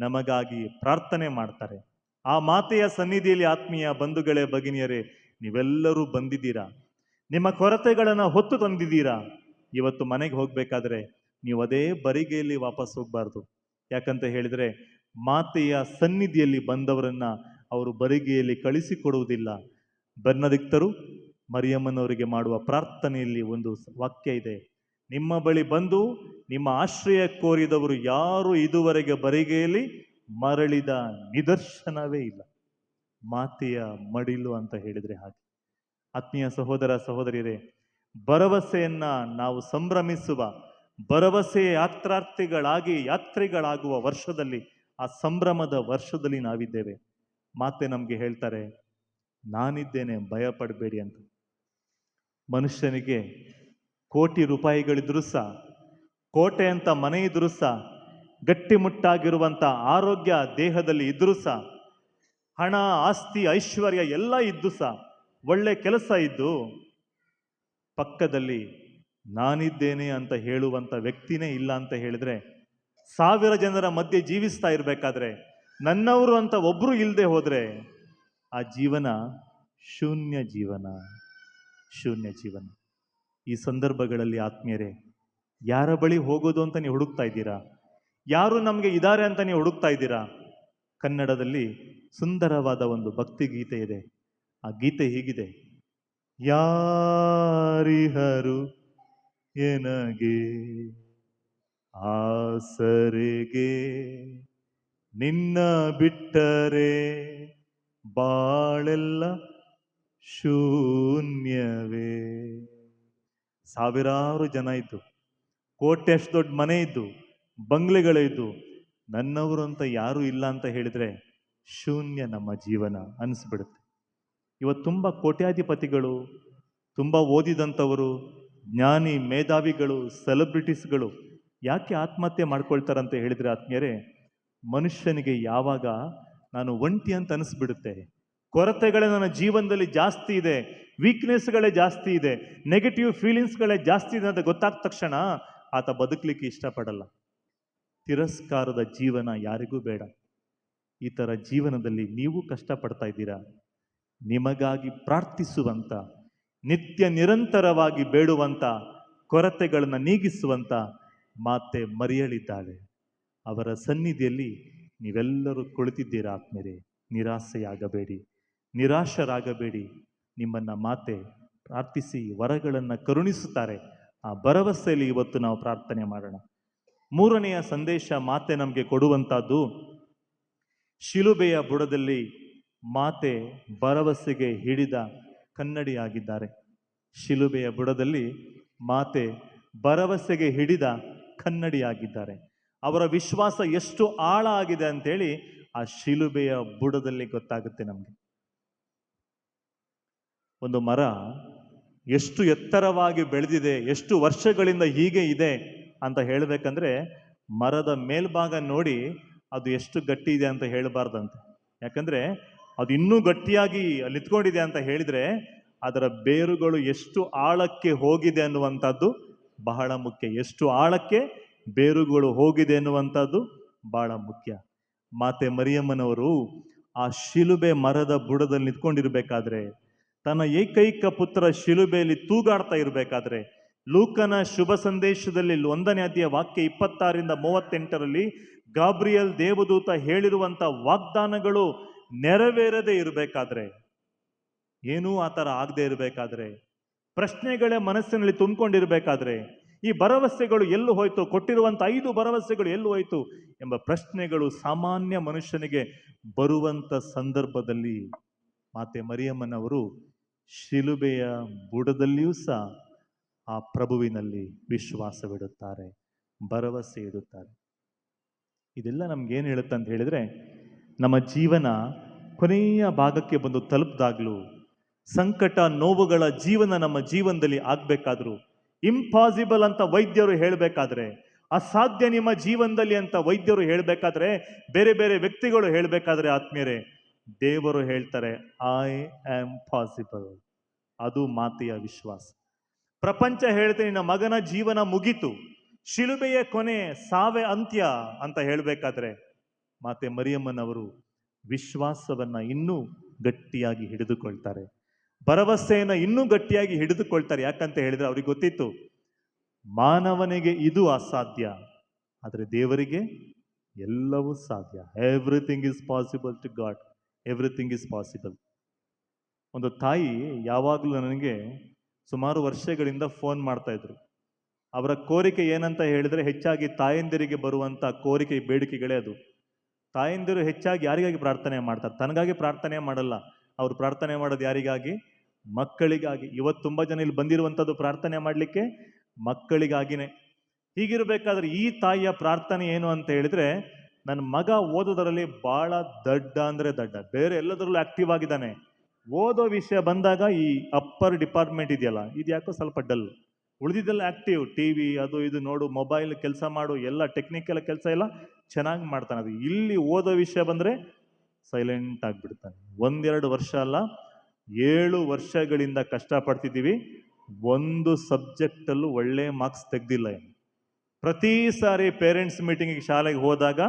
ನಮಗಾಗಿ ಪ್ರಾರ್ಥನೆ ಮಾಡ್ತಾರೆ. ಆ ಮಾತೆಯ ಸನ್ನಿಧಿಯಲ್ಲಿ ಆತ್ಮೀಯ ಬಂಧುಗಳೇ, ಭಗಿನಿಯರೇ, ನೀವೆಲ್ಲರೂ ಬಂದಿದ್ದೀರಾ. ನಿಮ್ಮ ಕೊರತೆಗಳನ್ನು ಹೊತ್ತು ತಂದಿದ್ದೀರಾ. ಇವತ್ತು ಮನೆಗೆ ಹೋಗ್ಬೇಕಾದ್ರೆ ನೀವು ಅದೇ ಬರಿಗೆಯಲ್ಲಿ ವಾಪಸ್ ಹೋಗ್ಬಾರ್ದು. ಯಾಕಂತ ಹೇಳಿದರೆ ಮಾತೆಯ ಸನ್ನಿಧಿಯಲ್ಲಿ ಬಂದವರನ್ನ ಅವರು ಬರಿಗೆಯಲ್ಲಿ ಕಳಿಸಿಕೊಡುವುದಿಲ್ಲ. ಬೆನ್ನದಿಕ್ತರು ಮರಿಯಮ್ಮನವರಿಗೆ ಮಾಡುವ ಪ್ರಾರ್ಥನೆಯಲ್ಲಿ ಒಂದು ವಾಕ್ಯ ಇದೆ, ನಿಮ್ಮ ಬಳಿ ಬಂದು ನಿಮ್ಮ ಆಶ್ರಯ ಕೋರಿದವರು ಯಾರು ಇದುವರೆಗೆ ಬರಿಗೆಯಲ್ಲಿ ಮರಳಿದ ನಿದರ್ಶನವೇ ಇಲ್ಲ. ಮಾತೆಯ ಮಡಿಲು ಅಂತ ಹೇಳಿದರೆ ಹಾಗೆ. ಆತ್ಮೀಯ ಸಹೋದರ ಸಹೋದರಿಯರೇ, ಭರವಸೆಯನ್ನ ನಾವು ಸಂಭ್ರಮಿಸುವ, ಭರವಸೆ ಯಾತ್ರಿಗಳಾಗುವ ವರ್ಷದಲ್ಲಿ, ಆ ಸಂಭ್ರಮದ ವರ್ಷದಲ್ಲಿ ನಾವಿದ್ದೇವೆ. ಮಾತೆ ನಮಗೆ ಹೇಳ್ತಾರೆ, ನಾನಿದ್ದೇನೆ, ಭಯ ಪಡಬೇಡಿ ಅಂತ. ಮನುಷ್ಯನಿಗೆ ಕೋಟಿ ರೂಪಾಯಿಗಳಿದ್ರೂ ಸಹ, ಕೋಟೆ ಅಂತ ಮನೆ ಇದ್ರೂ ಸಹ, ಗಟ್ಟಿಮುಟ್ಟಾಗಿರುವಂಥ ಆರೋಗ್ಯ ದೇಹದಲ್ಲಿ ಇದ್ರೂ ಸಹ, ಹಣ ಆಸ್ತಿ ಐಶ್ವರ್ಯ ಎಲ್ಲ ಇದ್ದು ಸಹ, ಒಳ್ಳೆ ಕೆಲಸ ಇದ್ದು ಪಕ್ಕದಲ್ಲಿ ನಾನಿದ್ದೇನೆ ಅಂತ ಹೇಳುವಂಥ ವ್ಯಕ್ತಿನೇ ಇಲ್ಲ ಅಂತ ಹೇಳಿದ್ರೆ, 1000 ಜನರ ಮಧ್ಯೆ ಜೀವಿಸ್ತಾ ಇರಬೇಕಾದ್ರೆ ನನ್ನವರು ಅಂತ ಒಬ್ರು ಇಲ್ಲದೆ ಹೋದ್ರೆ ಆ ಜೀವನ ಶೂನ್ಯ ಜೀವನ. ಈ ಸಂದರ್ಭಗಳಲ್ಲಿ ಆತ್ಮೀಯರೇ, ಯಾರ ಬಳಿ ಹೋಗೋದು ಅಂತ ನೀವು ಹುಡುಕ್ತಾ ಇದ್ದೀರಾ? ಯಾರು ನಮಗೆ ಇದ್ದಾರೆ ಅಂತ ನೀವು ಹುಡುಕ್ತಾ ಇದ್ದೀರಾ? ಕನ್ನಡದಲ್ಲಿ ಸುಂದರವಾದ ಒಂದು ಭಕ್ತಿ ಗೀತೆ ಇದೆ. ಆ ಗೀತೆ ಹೀಗಿದೆ, ಯಾರಿಹರು ಎನಗೆ ಆಸರೆಗೆ, ನಿನ್ನ ಬಿಟ್ಟರೆ ಬಾಳೆಲ್ಲ ಶೂನ್ಯವೇ. ಸಾವಿರಾರು ಜನ ಇದ್ದು, ಕೋಟೆಷ್ಟು ದೊಡ್ಡ ಮನೆ ಇದ್ದು, ಬಂಗ್ಲೆಗಳಿದ್ದು, ನನ್ನವರು ಅಂತ ಯಾರೂ ಇಲ್ಲ ಅಂತ ಹೇಳಿದ್ರೆ ಶೂನ್ಯ ನಮ್ಮ ಜೀವನ ಅನಿಸ್ಬಿಡುತ್ತೆ. ಇವತ್ತು ತುಂಬ ಕೋಟ್ಯಾಧಿಪತಿಗಳು, ತುಂಬ ಓದಿದಂಥವರು, ಜ್ಞಾನಿ ಮೇಧಾವಿಗಳು, ಸೆಲೆಬ್ರಿಟೀಸ್ಗಳು ಯಾಕೆ ಆತ್ಮಹತ್ಯೆ ಮಾಡ್ಕೊಳ್ತಾರಂತ ಹೇಳಿದ್ರೆ ಆತ್ಮೀಯರೇ, ಮನುಷ್ಯನಿಗೆ ಯಾವಾಗ ನಾನು ಒಂಟಿ ಅಂತ ಅನಿಸ್ಬಿಡುತ್ತೆ, ಕೊರತೆಗಳೇ ನನ್ನ ಜೀವನದಲ್ಲಿ ಜಾಸ್ತಿ ಇದೆ, ವೀಕ್ನೆಸ್ಗಳೇ ಜಾಸ್ತಿ ಇದೆ, ನೆಗೆಟಿವ್ ಫೀಲಿಂಗ್ಸ್ಗಳೇ ಜಾಸ್ತಿ ಇದೆ ಅಂತ ಗೊತ್ತಾದ ತಕ್ಷಣ ಆತ ಬದುಕಲಿಕ್ಕೆ ಇಷ್ಟಪಡಲ್ಲ. ತಿರಸ್ಕಾರದ ಜೀವನ ಯಾರಿಗೂ ಬೇಡ. ಈ ಥರ ಜೀವನದಲ್ಲಿ ನೀವು ಕಷ್ಟಪಡ್ತಾ ಇದ್ದೀರಾ? ನಿಮಗಾಗಿ ಪ್ರಾರ್ಥಿಸುವಂಥ, ನಿತ್ಯ ನಿರಂತರವಾಗಿ ಬೇಡುವಂಥ, ಕೊರತೆಗಳನ್ನು ನೀಗಿಸುವಂಥ ಮಾತೆ ಮರಿಯಳಿದ್ದಾಳೆ. ಅವರ ಸನ್ನಿಧಿಯಲ್ಲಿ ನೀವೆಲ್ಲರೂ ಕುಳಿತಿದ್ದೀರಾ ಆತ್ಮೀಯರೇ. ನಿರಾಸೆಯಾಗಬೇಡಿ, ನಿರಾಶರಾಗಬೇಡಿ. ನಿಮ್ಮನ್ನು ಮಾತೆ ಪ್ರಾರ್ಥಿಸಿ ವರಗಳನ್ನು ಕರುಣಿಸುತ್ತಾರೆ. ಆ ಭರವಸೆಯಲ್ಲಿ ಇವತ್ತು ನಾವು ಪ್ರಾರ್ಥನೆ ಮಾಡೋಣ. 3ನೆಯ ಸಂದೇಶ ಮಾತೆ ನಮಗೆ ಕೊಡುವಂಥದ್ದು, ಶಿಲುಬೆಯ ಬುಡದಲ್ಲಿ ಮಾತೆ ಭರವಸೆಗೆ ಹಿಡಿದ ಕನ್ನಡಿಯಾಗಿದ್ದಾರೆ. ಶಿಲುಬೆಯ ಬುಡದಲ್ಲಿ ಮಾತೆ ಭರವಸೆಗೆ ಹಿಡಿದ ಕನ್ನಡಿಯಾಗಿದ್ದಾರೆ. ಅವರ ವಿಶ್ವಾಸ ಎಷ್ಟು ಆಳ ಆಗಿದೆ ಅಂತೇಳಿ ಆ ಶಿಲುಬೆಯ ಬುಡದಲ್ಲಿ ಗೊತ್ತಾಗುತ್ತೆ ನಮಗೆ. ಒಂದು ಮರ ಎಷ್ಟು ಎತ್ತರವಾಗಿ ಬೆಳೆದಿದೆ, ಎಷ್ಟು ವರ್ಷಗಳಿಂದ ಹೀಗೆ ಇದೆ ಅಂತ ಹೇಳಬೇಕಂದ್ರೆ ಮರದ ಮೇಲ್ಭಾಗ ನೋಡಿ ಅದು ಎಷ್ಟು ಗಟ್ಟಿ ಇದೆ ಅಂತ ಹೇಳಬಾರ್ದಂತೆ. ಯಾಕಂದ್ರೆ ಅದು ಇನ್ನೂ ಗಟ್ಟಿಯಾಗಿ ನಿಂತ್ಕೊಂಡಿದೆ ಅಂತ ಹೇಳಿದ್ರೆ ಅದರ ಬೇರುಗಳು ಎಷ್ಟು ಆಳಕ್ಕೆ ಹೋಗಿದೆ ಅನ್ನುವಂಥದ್ದು ಬಹಳ ಮುಖ್ಯ. ಎಷ್ಟು ಆಳಕ್ಕೆ ಬೇರುಗಳು ಹೋಗಿದೆ ಅನ್ನುವಂಥದ್ದು ಬಹಳ ಮುಖ್ಯ. ಮಾತೆ ಮರಿಯಮ್ಮನವರು ಆ ಶಿಲುಬೆ ಮರದ ಬುಡದಲ್ಲಿ ನಿಂತ್ಕೊಂಡಿರ್ಬೇಕಾದ್ರೆ ತನ್ನ ಏಕೈಕ ಪುತ್ರ ಶಿಲುಬೆಯಲ್ಲಿ ತೂಗಾಡ್ತಾ ಇರಬೇಕಾದ್ರೆ, ಲೂಕನ ಶುಭ ಸಂದೇಶದಲ್ಲಿ 1ನೇ ಅಧ್ಯಾಯ ವಾಕ್ಯ 26-38ರಲ್ಲಿ ಗಾಬ್ರಿಯಲ್ ದೇವದೂತ ಹೇಳಿರುವಂತ ವಾಗ್ದಾನಗಳು ನೆರವೇರದೇ ಇರಬೇಕಾದ್ರೆ, ಏನೂ ಆ ಥರ ಆಗದೆ ಇರಬೇಕಾದ್ರೆ, ಪ್ರಶ್ನೆಗಳೇ ಮನಸ್ಸಿನಲ್ಲಿ ತುಂಬಿಕೊಂಡಿರ್ಬೇಕಾದ್ರೆ, ಈ ಭರವಸೆಗಳು ಎಲ್ಲೂ ಹೋಯ್ತು, ಕೊಟ್ಟಿರುವಂಥ 5 ಭರವಸೆಗಳು ಎಲ್ಲೂ ಹೋಯ್ತು ಎಂಬ ಪ್ರಶ್ನೆಗಳು ಸಾಮಾನ್ಯ ಮನುಷ್ಯನಿಗೆ ಬರುವಂಥ ಸಂದರ್ಭದಲ್ಲಿ ಮಾತೆ ಮರಿಯಮ್ಮನವರು ಶಿಲುಬೆಯ ಬುಡದಲ್ಲಿಯೂ ಸಹ ಆ ಪ್ರಭುವಿನಲ್ಲಿ ವಿಶ್ವಾಸವಿಡುತ್ತಾರೆ, ಭರವಸೆ ಇಡುತ್ತಾರೆ. ಇದೆಲ್ಲ ನಮ್ಗೇನು ಹೇಳುತ್ತೆ ಅಂತ ಹೇಳಿದ್ರೆ, ನಮ್ಮ ಜೀವನ ಕೊನೆಯ ಭಾಗಕ್ಕೆ ಬಂದು ತಲುಪಿದಾಗಲೂ, ಸಂಕಟ ನೋವುಗಳ ಜೀವನ ನಮ್ಮ ಜೀವನದಲ್ಲಿ ಆಗ್ಬೇಕಾದ್ರೂ, ಇಂಪಾಸಿಬಲ್ ಅಂತ ವೈದ್ಯರು ಹೇಳಬೇಕಾದ್ರೆ, ಅಸಾಧ್ಯ ನಿಮ್ಮ ಜೀವನದಲ್ಲಿ ಅಂತ ವೈದ್ಯರು ಹೇಳಬೇಕಾದ್ರೆ, ಬೇರೆ ಬೇರೆ ವ್ಯಕ್ತಿಗಳು ಹೇಳಬೇಕಾದ್ರೆ, ಆತ್ಮೀಯರೇ, ದೇವರು ಹೇಳ್ತಾರೆ ಐ ಆಮ್ ಪಾಸಿಬಲ್. ಅದು ಮಾತೆಯ ವಿಶ್ವಾಸ. ಪ್ರಪಂಚ ಹೇಳ್ತೀನಿ ನಿನ್ನ ಮಗನ ಜೀವನ ಮುಗೀತು, ಶಿಲುಬೆಯ ಕೊನೆ, ಸಾವೇ ಅಂತ್ಯ ಅಂತ ಹೇಳಬೇಕಾದ್ರೆ, ಮಾತೆ ಮರಿಯಮ್ಮನವರು ವಿಶ್ವಾಸವನ್ನ ಇನ್ನೂ ಗಟ್ಟಿಯಾಗಿ ಹಿಡಿದುಕೊಳ್ತಾರೆ, ಭರವಸೆಯನ್ನು ಇನ್ನೂ ಗಟ್ಟಿಯಾಗಿ ಹಿಡಿದುಕೊಳ್ತಾರೆ. ಯಾಕಂತ ಹೇಳಿದ್ರೆ ಅವ್ರಿಗೆ ಗೊತ್ತಿತ್ತು, ಮಾನವನಿಗೆ ಇದು ಅಸಾಧ್ಯ, ಆದರೆ ದೇವರಿಗೆ ಎಲ್ಲವೂ ಸಾಧ್ಯ. Everything is possible to God, everything is possible. ಒಂದು ತಾಯಿ ಯಾವಾಗಲೂ ನನಗೆ ಸುಮಾರು ವರ್ಷಗಳಿಂದ ಫೋನ್ ಮಾಡ್ತಾ ಇದ್ರು. ಅವರ ಕೋರಿಕೆ ಏನಂತ ಹೇಳಿದ್ರೆ, ಹೆಚ್ಚಾಗಿ ತಾಯಂದಿರಿಗೆ ಬರುವಂಥ ಕೋರಿಕೆ ಬೇಡಿಕೆಗಳೇ ಅದು. ತಾಯಂದಿರು ಹೆಚ್ಚಾಗಿ ಯಾರಿಗಾಗಿ ಪ್ರಾರ್ಥನೆ ಮಾಡ್ತಾರೆ? ತನಗಾಗಿ ಪ್ರಾರ್ಥನೆ ಮಾಡಲ್ಲ. ಅವರು ಪ್ರಾರ್ಥನೆ ಮಾಡೋದು ಯಾರಿಗಾಗಿ? ಮಕ್ಕಳಿಗಾಗಿ. ಇವತ್ತು ತುಂಬ ಜನ ಇಲ್ಲಿ ಬಂದಿರುವಂಥದ್ದು ಪ್ರಾರ್ಥನೆ ಮಾಡಲಿಕ್ಕೆ ಮಕ್ಕಳಿಗಾಗಿನೇ. ಹೀಗಿರಬೇಕಾದ್ರೆ ಈ ತಾಯಿಯ ಪ್ರಾರ್ಥನೆ ಏನು ಅಂತ ಹೇಳಿದ್ರೆ, ನನ್ನ ಮಗ ಓದೋದರಲ್ಲಿ ಭಾಳ ದಡ್ಡ ಅಂದರೆ ದಡ್ಡ, ಬೇರೆ ಎಲ್ಲದರಲ್ಲೂ ಆಕ್ಟಿವ್ ಆಗಿದ್ದಾನೆ, ಓದೋ ವಿಷಯ ಬಂದಾಗ ಈ ಅಪ್ಪರ್ ಡಿಪಾರ್ಟ್ಮೆಂಟ್ ಇದೆಯಲ್ಲ, ಇದು ಯಾಕೋ ಸ್ವಲ್ಪ ಡಲ್, ಉಳಿದಿದ್ದೆಲ್ಲ ಆಕ್ಟಿವ್, ಟಿ ವಿ ಅದು ಇದು ನೋಡು, ಮೊಬೈಲ್ ಕೆಲಸ ಮಾಡು, ಎಲ್ಲ ಟೆಕ್ನಿಕಲ್ ಕೆಲಸ ಎಲ್ಲ ಚೆನ್ನಾಗಿ ಮಾಡ್ತಾನೆ. ಅದು ಇಲ್ಲಿ ಓದೋ ವಿಷಯ ಬಂದರೆ ಸೈಲೆಂಟ್ ಆಗಿಬಿಡ್ತಾನೆ. 1-2 ವರ್ಷ ಅಲ್ಲ, 7 ವರ್ಷಗಳಿಂದ ಕಷ್ಟಪಡ್ತಿದ್ದೀವಿ, ಒಂದು ಸಬ್ಜೆಕ್ಟಲ್ಲೂ ಒಳ್ಳೆ ಮಾರ್ಕ್ಸ್ ತೆಗ್ದಿಲ್ಲ. ಪ್ರತಿ ಸಾರಿ ಪೇರೆಂಟ್ಸ್ ಮೀಟಿಂಗಿಗೆ ಶಾಲೆಗೆ ಹೋದಾಗ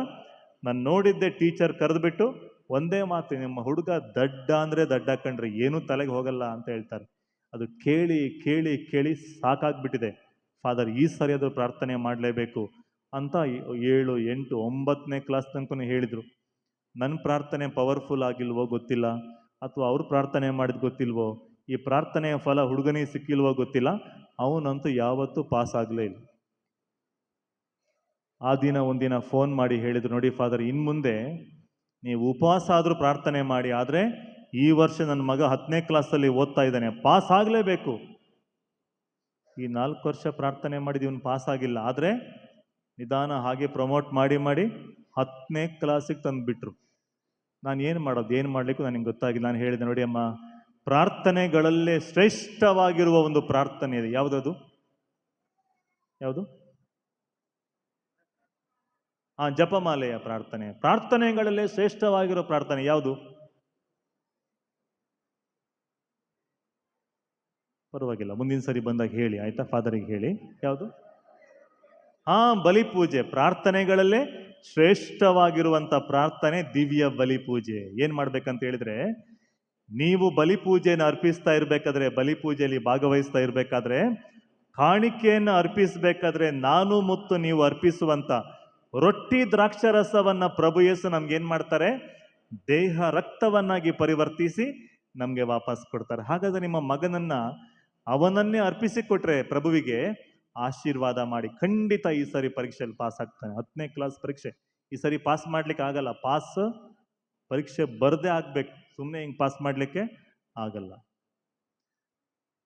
ನಾನು ನೋಡಿದ್ದೆ, ಟೀಚರ್ ಕರೆದುಬಿಟ್ಟು ಒಂದೇ ಮಾತು, ನಿಮ್ಮ ಹುಡುಗ ದಡ್ಡ ಅಂದರೆ ದಡ್ಡ ಕಂಡ್ರೆ ಏನೂ ತಲೆಗೆ ಹೋಗಲ್ಲ ಅಂತ ಹೇಳ್ತಾರೆ. ಅದು ಕೇಳಿ ಕೇಳಿ ಕೇಳಿ ಸಾಕಾಗ್ಬಿಟ್ಟಿದೆ. ಫಾದರ್ ಈ ಸರಿ ಅದು ಪ್ರಾರ್ಥನೆ ಮಾಡಲೇಬೇಕು ಅಂತ 7, 8, 9ನೇ ಕ್ಲಾಸ್ ತನಕ ಹೇಳಿದರು. ನನ್ನ ಪ್ರಾರ್ಥನೆ ಪವರ್ಫುಲ್ ಆಗಿಲ್ವೋ ಗೊತ್ತಿಲ್ಲ, ಅಥವಾ ಅವ್ರು ಪ್ರಾರ್ಥನೆ ಮಾಡಿದ್ ಗೊತ್ತಿಲ್ವೋ, ಈ ಪ್ರಾರ್ಥನೆಯ ಫಲ ಹುಡುಗನಿಗೆ ಸಿಕ್ಕಿಲ್ವೋ ಗೊತ್ತಿಲ್ಲ, ಅವನಂತೂ ಯಾವತ್ತೂ ಪಾಸ್ ಆಗಲೇ ಇಲ್ಲ. ಆ ದಿನ ಒಂದಿನ ಫೋನ್ ಮಾಡಿ ಹೇಳಿದ್ರು, ನೋಡಿ ಫಾದರ್, ಇನ್ನು ಮುಂದೆ ನೀವು ಉಪವಾಸ ಆದರೂ ಪ್ರಾರ್ಥನೆ ಮಾಡಿ, ಆದರೆ ಈ ವರ್ಷ ನನ್ನ ಮಗ 10ನೇ ಕ್ಲಾಸಲ್ಲಿ ಓದ್ತಾ ಇದ್ದಾನೆ, ಪಾಸ್ ಆಗಲೇಬೇಕು. ಈ 4 ವರ್ಷ ಪ್ರಾರ್ಥನೆ ಮಾಡಿದ್ದು ಇವನು ಪಾಸ್ ಆಗಿಲ್ಲ, ಆದರೆ ನಿಧಾನ ಹಾಗೆ ಪ್ರಮೋಟ್ ಮಾಡಿ ಮಾಡಿ 10ನೇ ಕ್ಲಾಸಿಗೆ ತಂದುಬಿಟ್ರು. ನಾನು ಏನು ಮಾಡೋದು, ಏನು ಮಾಡಲಿಕ್ಕೂ ನನಗೆ ಗೊತ್ತಾಗಿಲ್ಲ. ನಾನು ಹೇಳಿದೆ, ನೋಡಿ ಅಮ್ಮ, ಪ್ರಾರ್ಥನೆಗಳಲ್ಲೇ ಶ್ರೇಷ್ಠವಾಗಿರುವ ಒಂದು ಪ್ರಾರ್ಥನೆ ಇದೆ. ಯಾವುದದು? ಯಾವುದು? ಜಪಮಾಲೆಯ ಪ್ರಾರ್ಥನೆ. ಪ್ರಾರ್ಥನೆಗಳಲ್ಲೇ ಶ್ರೇಷ್ಠವಾಗಿರೋ ಪ್ರಾರ್ಥನೆ ಯಾವುದು? ಪರವಾಗಿಲ್ಲ, ಮುಂದಿನ ಸರಿ ಬಂದಾಗ ಹೇಳಿ ಆಯ್ತಾ, ಫಾದರಿಗೆ ಹೇಳಿ. ಯಾವುದು? ಬಲಿಪೂಜೆ. ಪ್ರಾರ್ಥನೆಗಳಲ್ಲೇ ಶ್ರೇಷ್ಠವಾಗಿರುವಂತ ಪ್ರಾರ್ಥನೆ ದಿವ್ಯ ಬಲಿಪೂಜೆ. ಏನ್ ಮಾಡ್ಬೇಕಂತ ಹೇಳಿದ್ರೆ, ನೀವು ಬಲಿಪೂಜೆಯನ್ನು ಅರ್ಪಿಸ್ತಾ ಇರ್ಬೇಕಾದ್ರೆ, ಬಲಿಪೂಜೆಯಲ್ಲಿ ಭಾಗವಹಿಸ್ತಾ ಇರ್ಬೇಕಾದ್ರೆ, ಕಾಣಿಕೆಯನ್ನು ಅರ್ಪಿಸ್ಬೇಕಾದ್ರೆ ನಾನು ಮತ್ತು ನೀವು ಅರ್ಪಿಸುವಂತ ರೊಟ್ಟಿ ದ್ರಾಕ್ಷಾರಸವನ್ನ ಪ್ರಭು ಯೇಸು ನಮ್ಗೇನ್ ಮಾಡ್ತಾರೆ? ದೇಹ ರಕ್ತವನ್ನಾಗಿ ಪರಿವರ್ತಿಸಿ ನಮ್ಗೆ ವಾಪಸ್ ಕೊಡ್ತಾರೆ. ಹಾಗಾದ್ರೆ ನಿಮ್ಮ ಮಗನನ್ನ ಅವನನ್ನೇ ಅರ್ಪಿಸಿಕೊಟ್ರೆ ಪ್ರಭುವಿಗೆ ಆಶೀರ್ವಾದ ಮಾಡಿ, ಖಂಡಿತ ಈ ಸರಿ ಪರೀಕ್ಷೆಯಲ್ಲಿ ಪಾಸ್ ಆಗ್ತಾನೆ. 10ನೇ ಕ್ಲಾಸ್ ಪರೀಕ್ಷೆ ಈ ಸರಿ ಪಾಸ್ ಮಾಡ್ಲಿಕ್ಕೆ ಆಗಲ್ಲ. ಪರೀಕ್ಷೆ ಬರದೇ ಆಗ್ಬೇಕು, ಸುಮ್ಮನೆ ಹಿಂಗೆ ಪಾಸ್ ಮಾಡ್ಲಿಕ್ಕೆ ಆಗಲ್ಲ.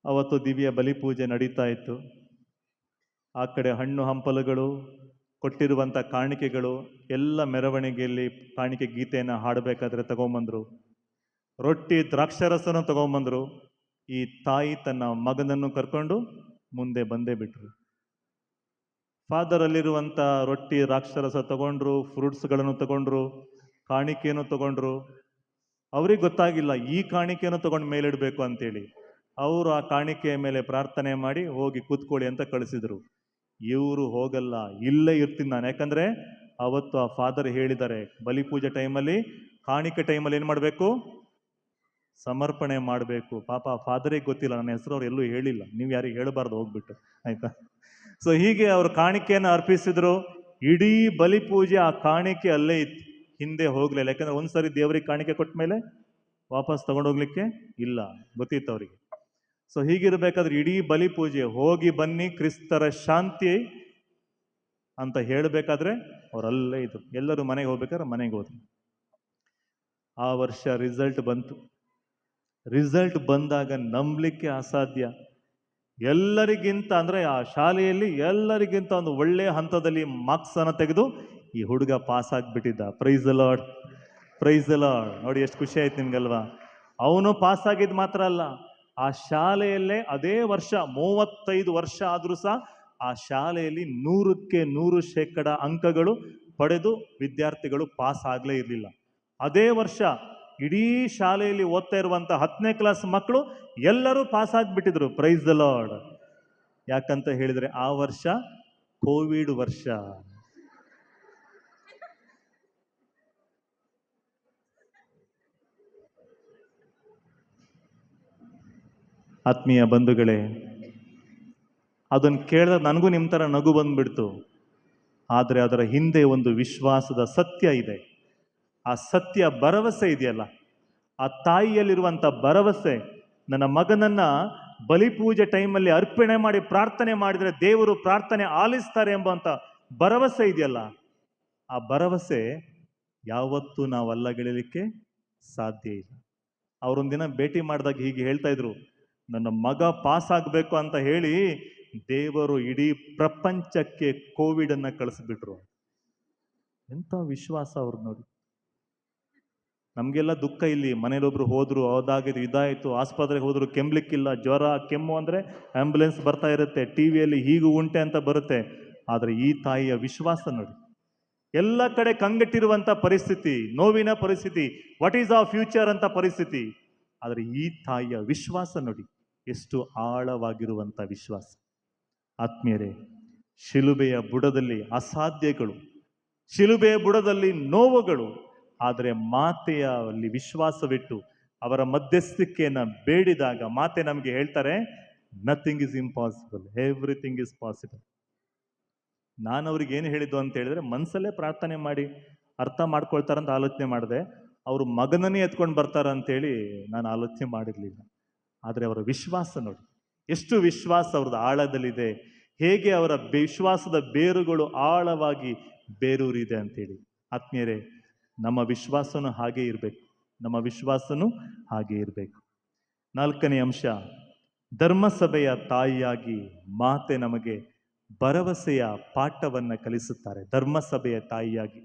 ಅವತ್ತು ದಿವ್ಯ ಬಲಿಪೂಜೆ ನಡೀತಾ ಇತ್ತು. ಆ ಕಡೆ ಹಣ್ಣು ಹಂಪಲುಗಳು, ಕೊಟ್ಟಿರುವಂಥ ಕಾಣಿಕೆಗಳು ಎಲ್ಲ ಮೆರವಣಿಗೆಯಲ್ಲಿ ಕಾಣಿಕೆ ಗೀತೆಯನ್ನು ಹಾಡಬೇಕಾದ್ರೆ ತಗೊಂಬಂದ್ರು. ರೊಟ್ಟಿ ದ್ರಾಕ್ಷಾರಸನ ತಗೊಂಬಂದ್ರು. ಈ ತಾಯಿ ತನ್ನ ಮಗನನ್ನು ಕರ್ಕೊಂಡು ಮುಂದೆ ಬಂದೇ ಬಿಟ್ರು. ಫಾದರ್ ಅಲ್ಲಿರುವಂಥ ರೊಟ್ಟಿ ದ್ರಾಕ್ಷಾರಸ ತಗೊಂಡ್ರು, ಫ್ರೂಟ್ಸ್ಗಳನ್ನು ತಗೊಂಡ್ರು, ಕಾಣಿಕೆಯನ್ನು ತಗೊಂಡ್ರು. ಅವ್ರಿಗೆ ಗೊತ್ತಾಗಿಲ್ಲ ಈ ಕಾಣಿಕೆಯನ್ನು ತಗೊಂಡು ಮೇಲಿಡಬೇಕು ಅಂತೇಳಿ. ಅವರು ಆ ಕಾಣಿಕೆಯ ಮೇಲೆ ಪ್ರಾರ್ಥನೆ ಮಾಡಿ ಹೋಗಿ ಕೂತ್ಕೊಳ್ಳಿ ಅಂತ ಕಳಿಸಿದ್ರು. ಇವರು ಹೋಗಲ್ಲ, ಇಲ್ಲೇ ಇರ್ತೀನಿ ನಾನು. ಯಾಕಂದ್ರೆ ಅವತ್ತು ಆ ಫಾದರ್ ಹೇಳಿದ್ದಾರೆ, ಬಲಿಪೂಜೆ ಟೈಮಲ್ಲಿ, ಕಾಣಿಕೆ ಟೈಮಲ್ಲಿ ಏನು ಮಾಡಬೇಕು? ಸಮರ್ಪಣೆ ಮಾಡಬೇಕು. ಪಾಪ ಫಾದರಿಗೆ ಗೊತ್ತಿಲ್ಲ, ನನ್ನ ಹೆಸರು ಅವ್ರು ಎಲ್ಲೂ ಹೇಳಿಲ್ಲ, ನೀವು ಯಾರಿಗೆ ಹೇಳಬಾರ್ದು ಹೋಗ್ಬಿಟ್ಟು, ಆಯ್ತಾ. ಸೊ ಹೀಗೆ ಅವರು ಕಾಣಿಕೆಯನ್ನು ಅರ್ಪಿಸಿದ್ರು. ಇಡೀ ಬಲಿ ಪೂಜೆ ಆ ಕಾಣಿಕೆ ಅಲ್ಲೇ ಇತ್ತು, ಹಿಂದೆ ಹೋಗ್ಲಿಲ್ಲ. ಯಾಕಂದ್ರೆ ಒಂದ್ಸರಿ ದೇವರಿಗೆ ಕಾಣಿಕೆ ಕೊಟ್ಟ ಮೇಲೆ ವಾಪಸ್ ತಗೊಂಡೋಗ್ಲಿಕ್ಕೆ ಇಲ್ಲ, ಗೊತ್ತಿತ್ತು ಅವರಿಗೆ. ಸೊ ಹೀಗಿರ್ಬೇಕಾದ್ರೆ ಇಡೀ ಬಲಿ ಪೂಜೆ ಹೋಗಿ ಬನ್ನಿ ಕ್ರಿಸ್ತರ ಶಾಂತಿ ಅಂತ ಹೇಳಬೇಕಾದ್ರೆ ಅವರಲ್ಲೇ ಇದ್ರು. ಎಲ್ಲರೂ ಮನೆಗೆ ಹೋಗ್ಬೇಕಾದ್ರೆ ಮನೆಗೆ ಹೋದ್ರು. ಆ ವರ್ಷ ರಿಸಲ್ಟ್ ಬಂತು. ರಿಸಲ್ಟ್ ಬಂದಾಗ ನಂಬಲಿಕ್ಕೆ ಅಸಾಧ್ಯ. ಎಲ್ಲರಿಗಿಂತ ಅಂದ್ರೆ ಆ ಶಾಲೆಯಲ್ಲಿ ಎಲ್ಲರಿಗಿಂತ ಒಂದು ಒಳ್ಳೆಯ ಹಂತದಲ್ಲಿ ಮಾರ್ಕ್ಸ್ ಅನ್ನು ತೆಗೆದು ಈ ಹುಡುಗ ಪಾಸ್ ಆಗ್ಬಿಟ್ಟಿದ್ದ. Praise the Lord, praise the Lord. ನೋಡಿ ಎಷ್ಟು ಖುಷಿ ಆಯ್ತು ನಿಮ್ಗಲ್ವಾ. ಅವನು ಪಾಸ್ ಆಗಿದ್ದು ಮಾತ್ರ ಅಲ್ಲ, ಆ ಶಾಲೆಯಲ್ಲೇ ಅದೇ ವರ್ಷ 35 ವರ್ಷ ಆದ್ರೂ ಸಹ ಆ ಶಾಲೆಯಲ್ಲಿ 100ಕ್ಕೆ 100% ಅಂಕಗಳು ಪಡೆದು ವಿದ್ಯಾರ್ಥಿಗಳು ಪಾಸ್ ಆಗ್ಲೇ ಇರಲಿಲ್ಲ. ಅದೇ ವರ್ಷ ಇಡೀ ಶಾಲೆಯಲ್ಲಿ ಓದ್ತಾ ಇರುವಂತ 10ನೇ ಕ್ಲಾಸ್ ಮಕ್ಕಳು ಎಲ್ಲರೂ ಪಾಸ್ ಆಗ್ಬಿಟ್ಟಿದ್ರು. Praise the Lord. ಯಾಕಂತ ಹೇಳಿದ್ರೆ ಆ ವರ್ಷ ಕೋವಿಡ್ ವರ್ಷ. ಆತ್ಮೀಯ ಬಂಧುಗಳೇ, ಅದನ್ನು ಕೇಳಿದಾಗ ನನಗೂ ನಿಮ್ಮ ಥರ ನಗು ಬಂದ್ಬಿಡ್ತು. ಆದರೆ ಅದರ ಹಿಂದೆ ಒಂದು ವಿಶ್ವಾಸದ ಸತ್ಯ ಇದೆ. ಆ ಸತ್ಯ ಭರವಸೆ ಇದೆಯಲ್ಲ, ಆ ತಾಯಿಯಲ್ಲಿರುವಂಥ ಭರವಸೆ, ನನ್ನ ಮಗನನ್ನ ಬಲಿಪೂಜೆ ಟೈಮಲ್ಲಿ ಅರ್ಪಣೆ ಮಾಡಿ ಪ್ರಾರ್ಥನೆ ಮಾಡಿದರೆ ದೇವರು ಪ್ರಾರ್ಥನೆ ಆಲಿಸ್ತಾರೆ ಎಂಬಂತ ಭರವಸೆ ಇದೆಯಲ್ಲ, ಆ ಭರವಸೆ ಯಾವತ್ತೂ ನಾವು ಅಲ್ಲಗೆಳಲಿಕ್ಕೆ ಸಾಧ್ಯ ಇಲ್ಲ. ಅವರೊಂದಿನ ಭೇಟಿ ಮಾಡಿದಾಗ ಹೀಗೆ ಹೇಳ್ತಾ ಇದ್ರು, ನನ್ನ ಮಗ ಪಾಸ್ ಆಗಬೇಕು ಅಂತ ಹೇಳಿ ದೇವರು ಇಡೀ ಪ್ರಪಂಚಕ್ಕೆ ಕೋವಿಡ್ ಅನ್ನ ಕಳಿಸ್ಬಿಟ್ರು. ಎಂಥ ವಿಶ್ವಾಸ ಅವ್ರು ನೋಡಿ. ನಮಗೆಲ್ಲ ದುಃಖ ಇಲ್ಲಿ, ಮನೇಲೊಬ್ರು ಹೋದ್ರು, ಅದಾಗಿದ್ದು ಇದಾಯಿತು, ಆಸ್ಪತ್ರೆಗೆ ಹೋದ್ರು, ಕೆಮ್ಲಿಕ್ಕಿಲ್ಲ, ಜ್ವರ ಕೆಮ್ಮು ಅಂದರೆ ಆಂಬ್ಯುಲೆನ್ಸ್ ಬರ್ತಾ ಇರುತ್ತೆ, ಟಿವಿಯಲ್ಲಿ ಹೀಗೂ ಉಂಟೆ ಅಂತ ಬರುತ್ತೆ. ಆದರೆ ಈ ತಾಯಿಯ ವಿಶ್ವಾಸ ನೋಡಿ. ಎಲ್ಲ ಕಡೆ ಕಂಗೆಟ್ಟಿರುವಂಥ ಪರಿಸ್ಥಿತಿ, ನೋವಿನ ಪರಿಸ್ಥಿತಿ, ವಾಟ್ ಈಸ್ ಆ ಫ್ಯೂಚರ್ ಅಂತ ಪರಿಸ್ಥಿತಿ. ಆದರೆ ಈ ತಾಯಿಯ ವಿಶ್ವಾಸ ನೋಡಿ, ಎಷ್ಟು ಆಳವಾಗಿರುವಂಥ ವಿಶ್ವಾಸ. ಆತ್ಮೀಯರೇ, ಶಿಲುಬೆಯ ಬುಡದಲ್ಲಿ ಅಸಾಧ್ಯಗಳು, ಶಿಲುಬೆಯ ಬುಡದಲ್ಲಿ ನೋವುಗಳು, ಆದರೆ ಮಾತೆಯ ಅಲ್ಲಿ ವಿಶ್ವಾಸವಿಟ್ಟು ಅವರ ಮಧ್ಯಸ್ಥಿಕೆಯನ್ನು ಬೇಡಿದಾಗ ಮಾತೆ ನಮಗೆ ಹೇಳ್ತಾರೆ, nothing is impossible, everything is possible. ನಾನು ಅವ್ರಿಗೆ ಏನು ಹೇಳಿದ್ದು ಅಂತ ಹೇಳಿದ್ರೆ, ಮನಸ್ಸಲ್ಲೇ ಪ್ರಾರ್ಥನೆ ಮಾಡಿ ಅರ್ಥ ಮಾಡ್ಕೊಳ್ತಾರಂತ ಆಲೋಚನೆ ಮಾಡಿದೆ. ಅವರು ಮಗನನ್ನೇ ಎತ್ಕೊಂಡು ಬರ್ತಾರಂತೇಳಿ ನಾನು ಆಲೋಚನೆ ಮಾಡಿರಲಿಲ್ಲ. ಆದರೆ ಅವರ ವಿಶ್ವಾಸ ನೋಡಿ, ಎಷ್ಟು ವಿಶ್ವಾಸ ಅವ್ರದ್ದು ಆಳದಲ್ಲಿದೆ, ಹೇಗೆ ಅವರ ವಿಶ್ವಾಸದ ಬೇರುಗಳು ಆಳವಾಗಿ ಬೇರೂರಿದೆ ಅಂತೇಳಿ. ಆತ್ಮೀಯರೇ, ನಮ್ಮ ವಿಶ್ವಾಸನೂ ಹಾಗೆ ಇರಬೇಕು, ನಮ್ಮ ವಿಶ್ವಾಸನೂ ಹಾಗೆ ಇರಬೇಕು. 4ನೇ ಅಂಶ, ಧರ್ಮಸಭೆಯ ತಾಯಿಯಾಗಿ ಮಾತೆ ನಮಗೆ ಭರವಸೆಯ ಪಾಠವನ್ನು ಕಲಿಸುತ್ತಾರೆ. ಧರ್ಮಸಭೆಯ ತಾಯಿಯಾಗಿ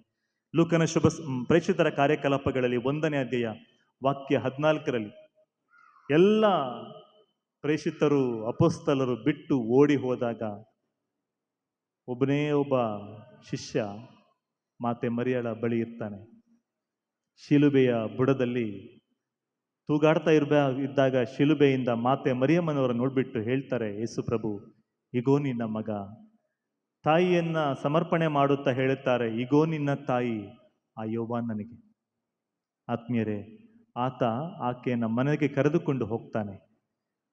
ಲೂಕನ ಶುಭ ಪ್ರೇಷಿತರ ಕಾರ್ಯಕಲಾಪಗಳಲ್ಲಿ 1ನೇ ಅಧ್ಯಾಯ ವಾಕ್ಯ 14ರಲ್ಲಿ ಎಲ್ಲ ಪ್ರೇಷಿತರು ಅಪೊಸ್ತಲರು ಬಿಟ್ಟು ಓಡಿ ಹೋದಾಗ ಒಬ್ಬನೇ ಒಬ್ಬ ಶಿಷ್ಯ ಮಾತೆ ಮರಿಯಳ ಬಳಿ ಇರ್ತಾನೆ. ಶಿಲುಬೆಯ ಬುಡದಲ್ಲಿ ತೂಗಾಡ್ತಾ ಇದ್ದಾಗ ಶಿಲುಬೆಯಿಂದ ಮಾತೆ ಮರಿಯಮ್ಮನವರ ನೋಡ್ಬಿಟ್ಟು ಹೇಳ್ತಾರೆ, ಯೇಸು ಪ್ರಭು, ಇಗೋ ನಿನ್ನ ಮಗ. ತಾಯಿಯನ್ನ ಸಮರ್ಪಣೆ ಮಾಡುತ್ತಾ ಹೇಳುತ್ತಾರೆ, ಇಗೋ ನಿನ್ನ ತಾಯಿ ಆ ಯೋವಾನನಿಗೆ. ಆತ್ಮೀಯರೇ, ಆತ ಆಕೆಯನ್ನು ಮನೆಗೆ ಕರೆದುಕೊಂಡು ಹೋಗ್ತಾನೆ.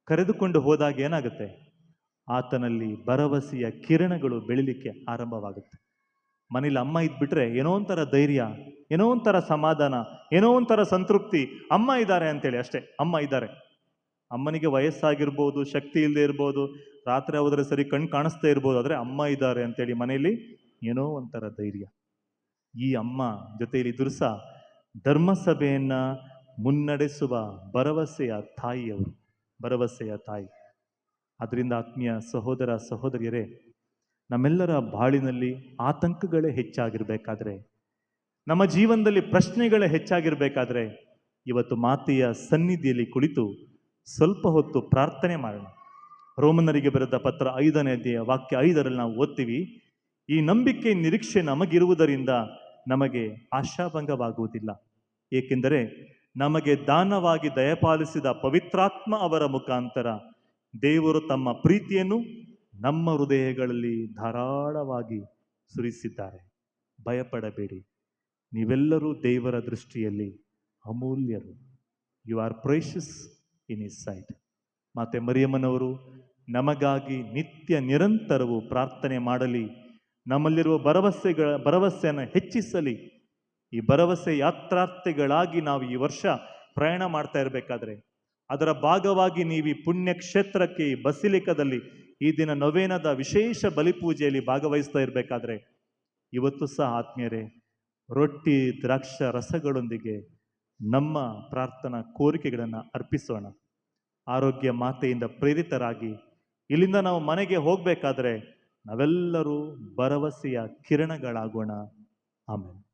ಕರೆದುಕೊಂಡು ಹೋದಾಗ ಏನಾಗುತ್ತೆ, ಆತನಲ್ಲಿ ಭರವಸೆಯ ಕಿರಣಗಳು ಬೆಳಿಲಿಕ್ಕೆ ಆರಂಭವಾಗುತ್ತೆ. ಮನೇಲಿ ಅಮ್ಮ ಇದ್ಬಿಟ್ರೆ ಏನೋ ಒಂಥರ ಧೈರ್ಯ, ಏನೋ ಒಂಥರ ಸಮಾಧಾನ, ಏನೋ ಒಂಥರ ಸಂತೃಪ್ತಿ. ಅಮ್ಮ ಇದ್ದಾರೆ ಅಂತೇಳಿ ಅಷ್ಟೇ, ಅಮ್ಮ ಇದ್ದಾರೆ. ಅಮ್ಮನಿಗೆ ವಯಸ್ಸಾಗಿರ್ಬೋದು, ಶಕ್ತಿ ಇಲ್ಲದೆ ಇರ್ಬೋದು, ರಾತ್ರಿ ಹೋದ್ರೆ ಸರಿ ಕಣ್ಣು ಕಾಣಿಸ್ತಾ ಇರ್ಬೋದು, ಆದರೆ ಅಮ್ಮ ಇದ್ದಾರೆ ಅಂತೇಳಿ ಮನೆಯಲ್ಲಿ ಏನೋ ಒಂಥರ ಧೈರ್ಯ. ಈ ಅಮ್ಮ ಜೊತೆಯಲ್ಲಿ ಇದ್ರೂ ಸಹ ಧರ್ಮಸಭೆಯನ್ನ ಮುನ್ನಡೆಸುವ ಭರವಸೆಯ ತಾಯಿಯವರು, ಭರವಸೆಯ ತಾಯಿ. ಅದರಿಂದ ಆತ್ಮೀಯ ಸಹೋದರ ಸಹೋದರಿಯರೇ, ನಮ್ಮೆಲ್ಲರ ಬಾಳಿನಲ್ಲಿ ಆತಂಕಗಳೇ ಹೆಚ್ಚಾಗಿರ್ಬೇಕಾದ್ರೆ, ನಮ್ಮ ಜೀವನದಲ್ಲಿ ಪ್ರಶ್ನೆಗಳೇ ಹೆಚ್ಚಾಗಿರ್ಬೇಕಾದ್ರೆ, ಇವತ್ತು ಮಾತೆಯ ಸನ್ನಿಧಿಯಲ್ಲಿ ಕುಳಿತು ಸ್ವಲ್ಪ ಹೊತ್ತು ಪ್ರಾರ್ಥನೆ ಮಾಡೋಣ. ರೋಮನ್ನರಿಗೆ ಬರೆದ ಪತ್ರ 5ನೇ ಅಧ್ಯಾಯ ವಾಕ್ಯ 5ರಲ್ಲಿ ನಾವು ಓದ್ತೀವಿ, ಈ ನಂಬಿಕೆ ನಿರೀಕ್ಷೆ ನಮಗಿರುವುದರಿಂದ ನಮಗೆ ಆಶಾಭಂಗವಾಗುವುದಿಲ್ಲ. ಏಕೆಂದರೆ ನಮಗೆ ದಾನವಾಗಿ ದಯಪಾಲಿಸಿದ ಪವಿತ್ರಾತ್ಮ ಅವರ ಮುಖಾಂತರ ದೇವರು ತಮ್ಮ ಪ್ರೀತಿಯನ್ನು ನಮ್ಮ ಹೃದಯಗಳಲ್ಲಿ ಧಾರಾಳವಾಗಿ ಸುರಿಸಿದ್ದಾರೆ. ಭಯಪಡಬೇಡಿ, ನೀವೆಲ್ಲರೂ ದೇವರ ದೃಷ್ಟಿಯಲ್ಲಿ ಅಮೂಲ್ಯರು. You are precious in his sight. ಮಾತೆ ಮರಿಯಮ್ಮನವರು ನಮಗಾಗಿ ನಿತ್ಯ ನಿರಂತರವೂ ಪ್ರಾರ್ಥನೆ ಮಾಡಲಿ, ನಮ್ಮಲ್ಲಿರುವ ಭರವಸೆಯನ್ನು ಹೆಚ್ಚಿಸಲಿ. ಈ ಭರವಸೆ ಯಾತ್ರಾರ್ಥಿಗಳಾಗಿ ನಾವು ಈ ವರ್ಷ ಪ್ರಯಾಣ ಮಾಡ್ತಾ ಇರಬೇಕಾದ್ರೆ, ಅದರ ಭಾಗವಾಗಿ ನೀವು ಈ ಪುಣ್ಯ ಕ್ಷೇತ್ರಕ್ಕೆ, ಈ ಬಸಿಲಿಕದಲ್ಲಿ ಈ ದಿನ ನೊವೇನದ ವಿಶೇಷ ಬಲಿಪೂಜೆಯಲ್ಲಿ ಭಾಗವಹಿಸ್ತಾ ಇರಬೇಕಾದ್ರೆ, ಇವತ್ತು ಸಹ ಆತ್ಮೀಯರೇ, ರೊಟ್ಟಿ ದ್ರಾಕ್ಷ ರಸಗಳೊಂದಿಗೆ ನಮ್ಮ ಪ್ರಾರ್ಥನಾ ಕೋರಿಕೆಗಳನ್ನು ಅರ್ಪಿಸೋಣ. ಆರೋಗ್ಯ ಮಾತೆಯಿಂದ ಪ್ರೇರಿತರಾಗಿ ಇಲ್ಲಿಂದ ನಾವು ಮನೆಗೆ ಹೋಗಬೇಕಾದ್ರೆ ನಾವೆಲ್ಲರೂ ಭರವಸೆಯ ಕಿರಣಗಳಾಗೋಣ. ಆಮೇಲೆ